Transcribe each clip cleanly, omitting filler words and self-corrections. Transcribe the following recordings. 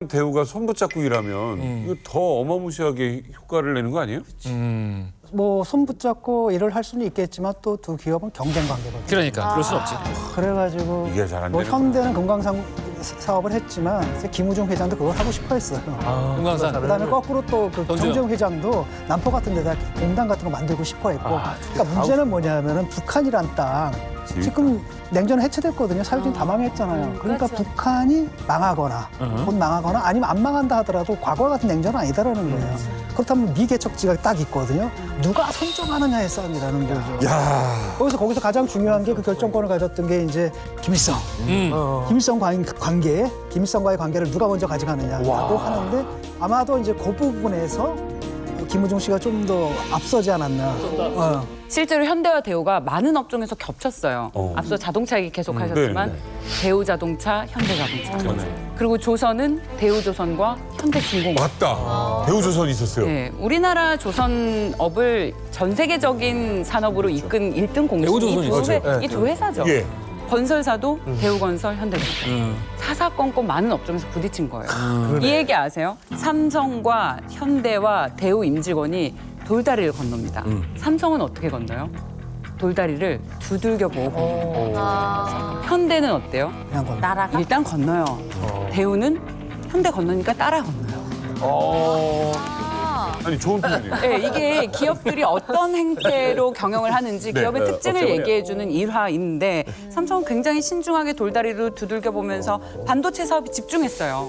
대우가 손붙잡고 일하면 이거 더 어마무시하게 효과를 내는 거 아니에요? 뭐 손붙잡고 일을 할 수는 있겠지만 또 두 기업은 경쟁 관계거든요. 그러니까 그럴 순 없지. 그래가지고 이게 잘안 뭐 되는구나. 현대는 금강산 사업을 했지만 김우중 회장도 그걸 하고 싶어했어요. 금강산. 그다음에 거꾸로 또 그 전주요. 정재용 회장도 남포 같은 데다 공단 같은 거 만들고 싶어했고. 그러니까 문제는 뭐냐면은 북한이란 땅 지금 냉전 해체됐거든요. 사유진 다 망했잖아요. 그러니까 그렇죠. 북한이 망하거나 곧 망하거나 아니면 안 망한다 하더라도 과거와 같은 냉전은 아니다라는 거예요. 그렇다면 미개척지가 딱 있거든요. 누가 선점하느냐의 싸움이라는 거죠. 야, 거기서 가장 중요한 게 그 결정권을 가졌던 게 이제 김일성. 김일성과의 관계를 누가 먼저 가져가느냐라고 하는데 아마도 이제 그 부분에서 김우중 씨가 좀 더 앞서지 않았나. 실제로 현대와 대우가 많은 업종에서 겹쳤어요. 앞서 자동차 얘기 계속 하셨지만 대우 자동차, 현대 자동차. 그리고 조선은 대우조선과 현대중공. 맞다. 대우조선 있었어요. 네, 우리나라 조선업을 전 세계적인 산업으로 이끈 1등 공司대우조선이 있었죠. 이 두 회사죠. 예. 건설사도 대우건설, 현대건설. 사사건건 많은 업종에서 부딪힌 거예요. 이 얘기 아세요? 삼성과 현대와 대우 임직원이 돌다리를 건넙니다. 삼성은 어떻게 건너요? 돌다리를 두들겨 보고. 현대는 어때요? 그냥 건. 날아가? 일단 건너요. 대우는 현대 건너니까 따라 건너요. 아니 좋은 표현이에요. 네, 이게 기업들이 어떤 행태로 경영을 하는지 기업의 특징을 얘기해주는 일화인데 삼성은 굉장히 신중하게 돌다리를 두들겨 보면서 반도체 사업에 집중했어요.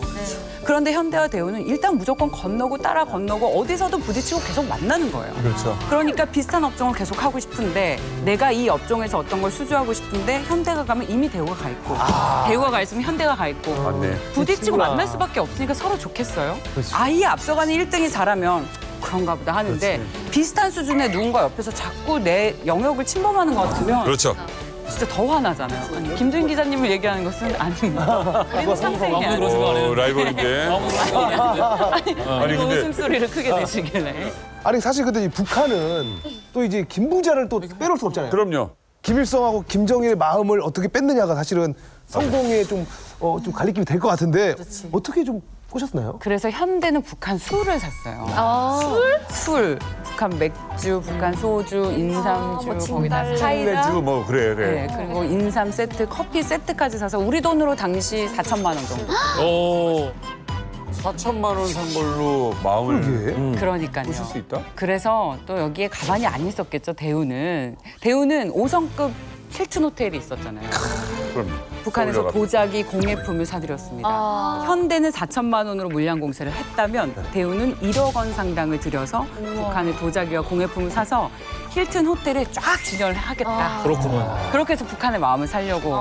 그런데 현대와 대우는 일단 무조건 건너고 따라 건너고 어디서도 부딪히고 계속 만나는 거예요. 그렇죠. 그러니까 비슷한 업종을 계속 하고 싶은데 내가 이 업종에서 어떤 걸 수주하고 싶은데 현대가 가면 이미 대우가 가 있고 대우가 가 있으면 현대가 가 있고 맞네. 부딪히고 만날 수밖에 없으니까 서로 좋겠어요? 아예 앞서가는 1등이 잘하면 그런가 보다 하는데 비슷한 수준의 누군가 옆에서 자꾸 내 영역을 침범하는 것 같으면 그렇죠. 진짜 더 화나잖아요. 아니, 김두인 기자님을 얘기하는 것은 아닙니다. 우리는 상생이 아무도 그런 아니에요. 생각 안 해요. 라이벌인데. 아니, 근데- 웃음소리를 크게 내시길래. 아니 사실 근데 이 북한은 또 이제 김부자를 또 빼놓을 수 없잖아요. 그럼요. 김일성하고 김정일의 마음을 어떻게 뺐느냐가 사실은 성공에 좀 갈리낌이 될 것 같은데 어떻게 좀 꼬셨나요? 그래서 현대는 북한 술을 샀어요. 술? 북한 맥주, 북한 소주, 인삼주, 거기다 사이다. 내주 뭐 그래. 네, 그리고 인삼 세트, 커피 세트까지 사서 우리 돈으로 당시 4천만 원 정도. 오. 4천만 원 산 걸로 마음을 그러니까요. 보실 수 있다? 그래서 또 여기에 가만히 안 있었겠죠, 대우는. 대우는 5성급 힐튼 호텔이 있었잖아요. 그럼 북한에서 올라가. 도자기 공예품을 사들였습니다. 현대는 4천만 원으로 물량 공세를 했다면 대우는 1억 원 상당을 들여서 북한의 도자기와 공예품을 사서 힐튼 호텔에 쫙 진열을 하겠다. 그렇구먼. 그렇게 해서 북한의 마음을 살려고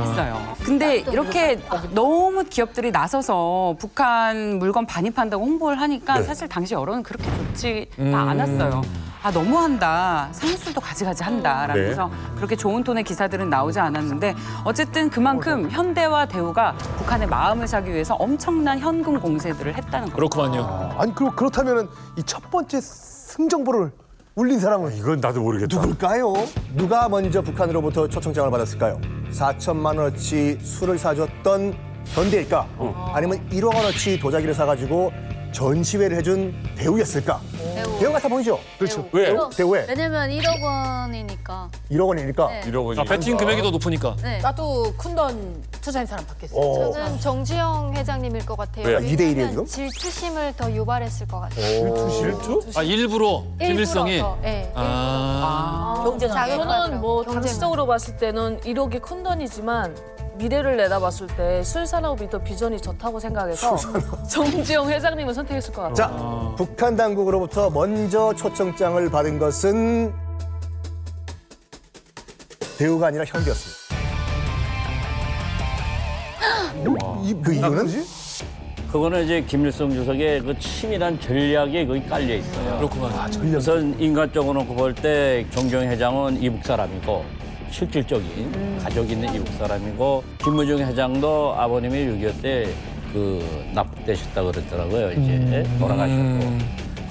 했어요. 근데 이렇게 너무 기업들이 나서서 북한 물건 반입한다고 홍보를 하니까 사실 당시 여론은 그렇게 좋지가 않았어요. 아 너무한다. 상술도 가지가지 한다. 라면서 그렇게 좋은 톤의 기사들은 나오지 않았는데 어쨌든 그만큼 현대와 대우가 북한의 마음을 사기 위해서 엄청난 현금 공세들을 했다는 거죠. 그렇구만요. 아니 그렇다면은 이 첫 번째 승정보를 울린 사람은 이건 나도 모르겠다. 누굴까요? 누가 먼저 북한으로부터 초청장을 받았을까요? 4천만 원어치 술을 사줬던 현대일까? 아니면 1억 원어치 도자기를 사가지고 전시회를 해준 대우였을까? 대우가 사 보이죠? 그렇죠. 왜? 대우 왜? 왜냐면 1억 원이니까. 1억 원이니까. 네. 1억 원이. 아, 배팅 금액이 더 높으니까. 네. 나도 큰 돈 투자한 사람 받겠어요. 저는 정주영 회장님일 것 같아요. 왜요? 2대 1이에요, 지금? 질투심을 더 유발했을 것 같아요. 실투? 아, 일부러 김일성이. 일부러 더, 네, 저는 뭐 경쟁. 당시적으로 봤을 때는 1억이 큰 돈이지만 미래를 내다봤을 때 술산업이 더 비전이 좋다고 생각해서 정주영 회장님을 선택했을 것 같아요. 자, 북한 당국으로부터 먼저 초청장을 받은 것은 대우가 아니라 현대였습니다. 그 이유는? 그거는 이제 김일성 주석의 그 치밀한 전략에 거기 깔려 있어요. 그렇구만. 우선 인간적으로 놓고 볼 때 정주영 회장은 이북 사람이고 실질적인 가족 있는 이북 사람이고 김무중 회장도 아버님이 6.25 때 그 납북되셨다 그러더라고요. 이제 돌아가셨고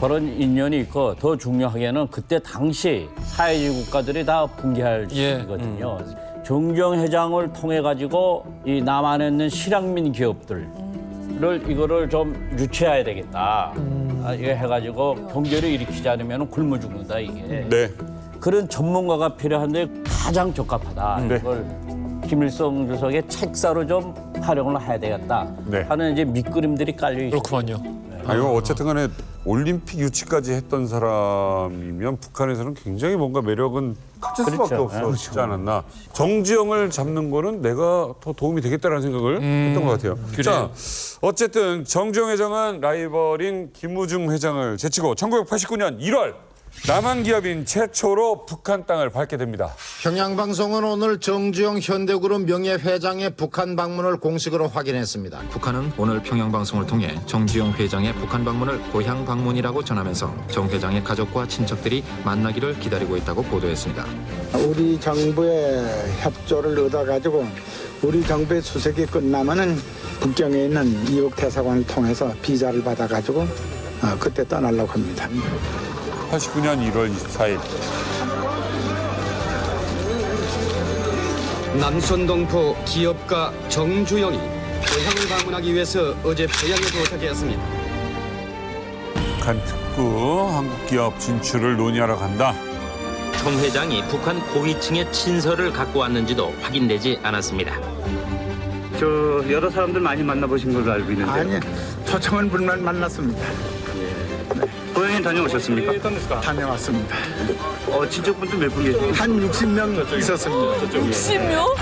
그런 인연이 있고 더 중요하게는 그때 당시 사회주의 국가들이 다 붕괴할 시기거든요. 정주영 회장을 통해 가지고 이 남한에 있는 실향민 기업들 이거를 좀 유치해야 되겠다. 이거 해가지고 경제를 일으키지 않으면 굶어 죽는다 이게. 네. 그런 전문가가 필요한데 가장 적합하다. 네. 이걸 김일성 주석의 책사로 좀 활용을 해야 되겠다 네. 하는 이제 밑그림들이 깔려 있어요. 그렇구만요. 이거 어쨌든 간에 올림픽 유치까지 했던 사람이면 북한에서는 굉장히 뭔가 매력은 갖출 수밖에 그렇죠. 없어. 있지 않았나. 정지영을 잡는 거는 내가 더 도움이 되겠다는 생각을 했던 것 같아요. 자, 어쨌든 정지영 회장은 라이벌인 김우중 회장을 제치고 1989년 1월 남한 기업인 최초로 북한 땅을 밟게 됩니다. 평양방송은 오늘 정주영 현대그룹 명예회장의 북한 방문을 공식으로 확인했습니다. 북한은 오늘 평양방송을 통해 정주영 회장의 북한 방문을 고향 방문이라고 전하면서 정 회장의 가족과 친척들이 만나기를 기다리고 있다고 보도했습니다. 우리 정부의 협조를 얻어가지고 우리 정부의 수색이 끝나면은 북경에 있는 이국 대사관을 통해서 비자를 받아가지고 그때 떠나려고 합니다. 89년 1월 24일. 남선동포 기업가 정주영이 고향을 방문하기 위해서 어제 평양에 도착했습니다. 북한 특구 한국 기업 진출을 논의하러 간다. 정 회장이 북한 고위층의 친서를 갖고 왔는지도 확인되지 않았습니다. 여러 사람들 많이 만나보신 걸로 알고 있는데. 아니, 초청은 분만 만났습니다. 고향에 다녀오셨습니까? 다녀왔습니다. 친척분들 몇 분 계세요? 한 60명 있었습니다. 60명?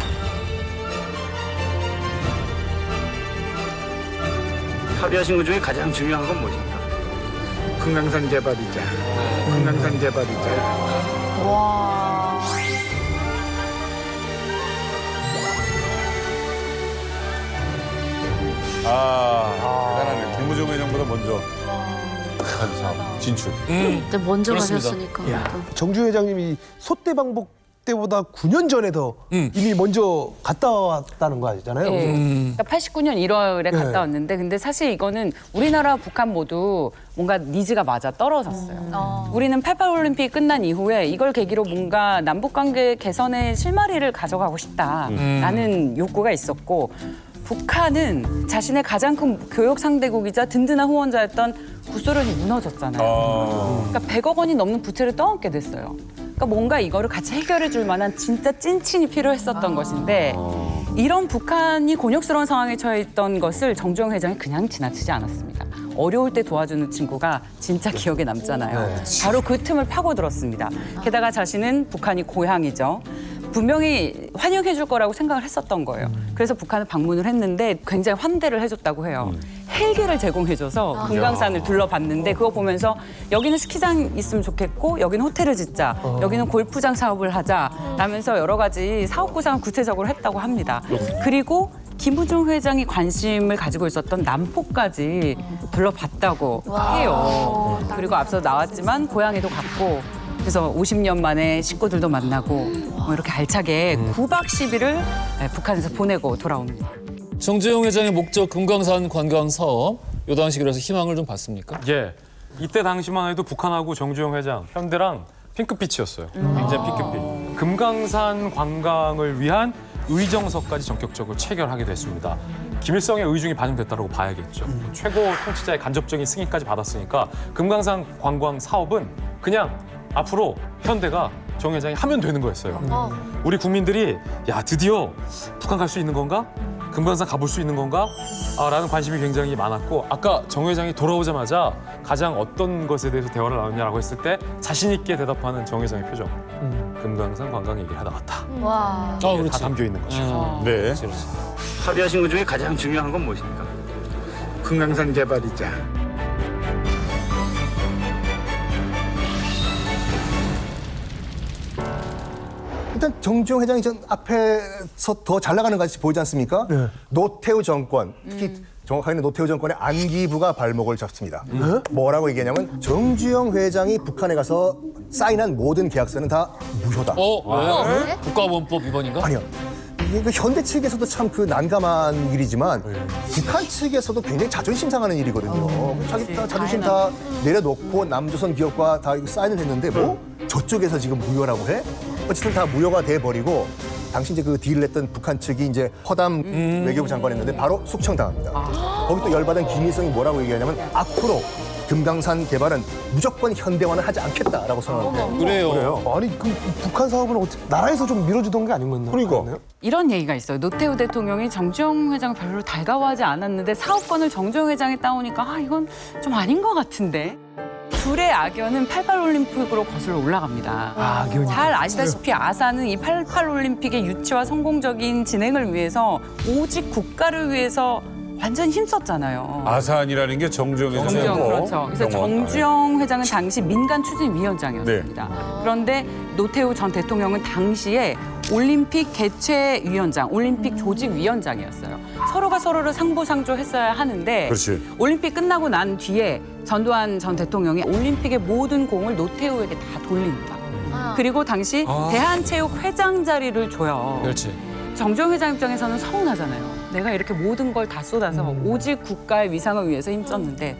합의하신 것 중에 가장 중요한 건 무엇입니까? 금강산 개발이자. 금강산 개발이자. 와. 대단하네. 김우중 회장보다 먼저 북한 사업 진출. 먼저 그렇습니다. 가셨으니까. 정주 회장님이 소떼 방복 때보다 9년 전에 더 이미 먼저 갔다 왔다는 거 아니잖아요. 네. 그러니까 89년 1월에 갔다 네. 왔는데 근데 사실 이거는 우리나라 북한 모두 뭔가 니즈가 맞아 떨어졌어요. 우리는 88 올림픽이 끝난 이후에 이걸 계기로 뭔가 남북 관계 개선의 실마리를 가져가고 싶다라는 욕구가 있었고 북한은 자신의 가장 큰 교역 상대국이자 든든한 후원자였던 구소련이 무너졌잖아요. 그러니까 100억 원이 넘는 부채를 떠안게 됐어요. 그러니까 뭔가 이거를 같이 해결해 줄 만한 진짜 찐친이 필요했었던 것인데 이런 북한이 곤욕스러운 상황에 처해 있던 것을 정주영 회장이 그냥 지나치지 않았습니다. 어려울 때 도와주는 친구가 진짜 기억에 남잖아요. 바로 그 틈을 파고들었습니다. 게다가 자신은 북한이 고향이죠. 분명히 환영해 줄 거라고 생각을 했었던 거예요. 그래서 북한을 방문을 했는데 굉장히 환대를 해줬다고 해요. 헬기를 제공해줘서 금강산을 둘러봤는데 그거 보면서 여기는 스키장 있으면 좋겠고 여기는 호텔을 짓자, 여기는 골프장 사업을 하자 라면서 여러 가지 사업 구상을 구체적으로 했다고 합니다. 그리고 김우중 회장이 관심을 가지고 있었던 남포까지 둘러봤다고 해요. 그리고 앞서 나왔지만 고향에도 갔고 그래서 50년 만에 식구들도 만나고 뭐 이렇게 알차게 9박 10일을 북한에서 보내고 돌아옵니다. 정주영 회장의 목적 금강산 관광 사업 요 당시 그래서 희망을 좀 봤습니까? 예. 이때 당시만 해도 북한하고 정주영 회장, 현대랑 핑크빛이었어요. 굉장히 핑크빛. 금강산 관광을 위한 의정서까지 전격적으로 체결하게 됐습니다. 김일성의 의중이 반영됐다고 봐야겠죠. 최고 통치자의 간접적인 승인까지 받았으니까 금강산 관광 사업은 그냥 앞으로 현대가 정 회장이 하면 되는 거였어요. 우리 국민들이 야 드디어 북한 갈 수 있는 건가? 금강산 가볼 수 있는 건가? 라는 관심이 굉장히 많았고 아까 정 회장이 돌아오자마자 가장 어떤 것에 대해서 대화를 나눴냐라고 했을 때 자신 있게 대답하는 정 회장의 표정. 금강산 관광 얘기를 하다 왔다. 와. 이게 다 담겨 있는 거죠. 네. 합의하신 것 중에 가장 중요한 건 무엇입니까? 금강산 개발이자. 일단 정주영 회장이 전 앞에서 더 잘 나가는 것 같이 보이지 않습니까? 노태우 정권, 특히 정확하게는 노태우 정권의 안기부가 발목을 잡습니다. 뭐라고 얘기하냐면 정주영 회장이 북한에 가서 사인한 모든 계약서는 다 무효다. 왜? 국가원법 위반인가? 아니요. 이게 그 현대 측에서도 참 그 난감한 일이지만 북한 측에서도 굉장히 자존심 상하는 일이거든요. 자기 다 자존심 다 내려놓고 남조선 기업과 다 사인을 했는데 뭐 저쪽에서 지금 무효라고 해? 어쨌든 다 무효가 돼버리고 당시 이제 그 딜을 했던 북한 측이 이제 허담 외교부 장관이었는데 바로 숙청당합니다. 거기 또 열받은 김일성이 뭐라고 얘기하냐면 앞으로 금강산 개발은 무조건 현대화는 하지 않겠다라고 선언합니다. 그래요. 아니 그 북한 사업은 어떻게 나라에서 좀 밀어주던 게 아니었나요? 그러니까. 이런 얘기가 있어요. 노태우 대통령이 정주영 회장을 별로 달가워하지 않았는데 사업권을 정주영 회장이 따오니까 이건 좀 아닌 것 같은데. 둘의 악연은 88올림픽으로 거슬러 올라갑니다. 잘 아시다시피 아산은 이 88올림픽의 유치와 성공적인 진행을 위해서 오직 국가를 위해서 완전 힘썼잖아요. 아산이라는 게 정주영 회장이고. 정주영, 그렇죠. 그래서 정주영 회장은 당시 민간추진위원장이었습니다. 그런데 노태우 전 대통령은 당시에 올림픽 개최위원장, 올림픽 조직위원장이었어요. 서로가 서로를 상부상조했어야 하는데 그렇지. 올림픽 끝나고 난 뒤에 전두환 전 대통령이 올림픽의 모든 공을 노태우에게 다 돌립니다. 그리고 당시 대한체육회장 자리를 줘요. 그렇지. 정주영 회장 입장에서는 서운하잖아요. 내가 이렇게 모든 걸 다 쏟아서 오직 국가의 위상을 위해서 힘썼는데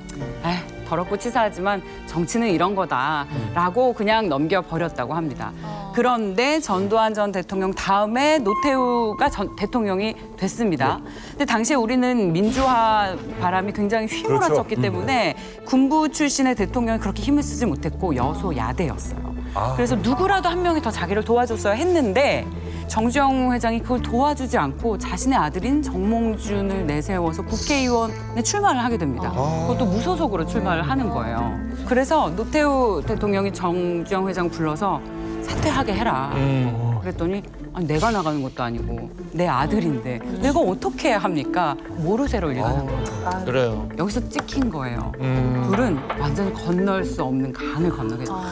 더럽고 치사하지만 정치는 이런 거다라고 그냥 넘겨버렸다고 합니다. 그런데 전두환 전 대통령 다음에 노태우가 전 대통령이 됐습니다. 근데 당시에 우리는 민주화 바람이 굉장히 휘몰아쳤기 때문에 군부 출신의 대통령이 그렇게 힘을 쓰지 못했고 여소야대였어요. 그래서 누구라도 한 명이 더 자기를 도와줬어야 했는데 정주영 회장이 그걸 도와주지 않고 자신의 아들인 정몽준을 내세워서 국회의원에 출마를 하게 됩니다. 그것도 무소속으로 출마를 하는 거예요. 그래서 노태우 대통령이 정주영 회장 불러서 사퇴하게 해라. 그랬더니 내가 나가는 것도 아니고 내 아들인데 내가 어떻게 합니까? 모르쇠로 일가는 거예요. 그래요. 여기서 찍힌 거예요. 둘은 완전히 건널 수 없는 강을 건너게 됩니다.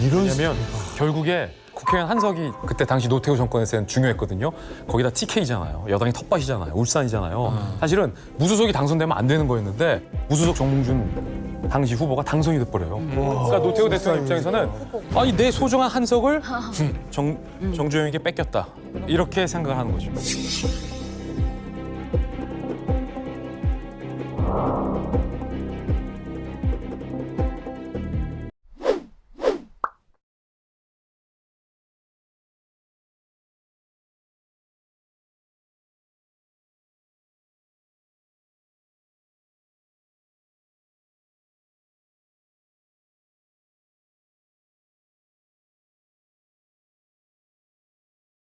왜냐면 결국에 국회의원 한석이 그때 당시 노태우 정권에서는 중요했거든요. 거기다 TK잖아요. 여당이 텃밭이잖아요. 울산이잖아요. 사실은 무소속이 당선되면 안 되는 거였는데 무소속 정몽준 당시 후보가 당선이 돼버려요. 그러니까 노태우 대통령 입장에서는 내 소중한 한석을 정주영에게 뺏겼다. 이렇게 생각을 하는 거죠.